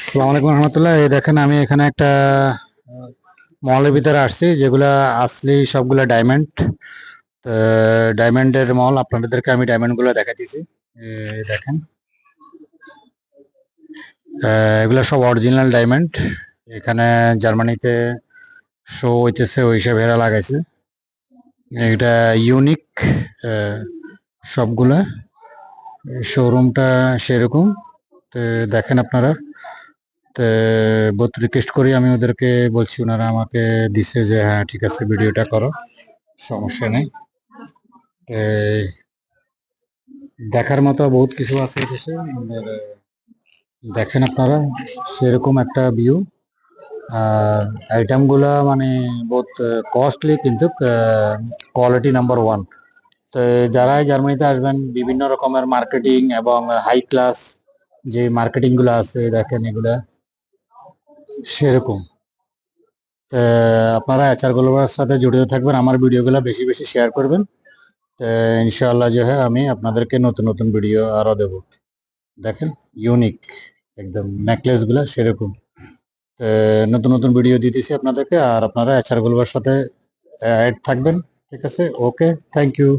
আসসালামু আলাইকুম রহমতুল্লাহ। এই দেখেন আমি এখানে একটা মলের ভিতরে আসছি, যেগুলা আসলি সবগুলা ডায়মন্ড। ডায়মন্ডের মল, আপনাদেরকে আমি ডায়মন্ড গুলো দেখাইতেছি। দেখেন, এগুলা সব অরিজিনাল ডায়মন্ড। এখানে জার্মানিতে শো হইতেছে, ওই হিসাবে এরা লাগাইছে। এটা ইউনিক সবগুলা। শোরুমটা সেরকম। তো দেখেন আপনারা। তো বহুত রিকোয়েস্ট করি আমি ওদেরকে, বলছি, ওনারা আমাকে দিছে যে হ্যাঁ ঠিক আছে ভিডিওটা করো, সমস্যা নেই। এই দেখার মতো বহুত কিছু আছে দেশে। দেখেন আপনারা, সেরকম একটা ভিউ। আর আইটেম গুলা মানে বহুত কস্টলি, কিন্তু কোয়ালিটি নাম্বার ওয়ান। তো যারাই জার্মানিতে আসবেন, বিভিন্ন রকমের মার্কেটিং এবং হাই ক্লাস যে মার্কেটিং গুলো আছে, দেখেন এগুলা সেরকম। আপনারা এচআর গ্লোবালের সাথে জড়িত থাকবেন, আমার ভিডিওগুলো বেশি বেশি শেয়ার করবেন। ইনশাআল্লাহ যে হ্যাঁ আমি আপনাদেরকে নতুন নতুন ভিডিও আরো দেব। দেখেন, ইউনিক একদম নেকলেস গুলা সেরকম। নতুন নতুন ভিডিও দিতেছি আপনাদেরকে, আর আপনারা এচআর গ্লোবালের সাথে অ্যাড থাকবেন। ঠিক আছে, ওকে, থ্যাংক ইউ।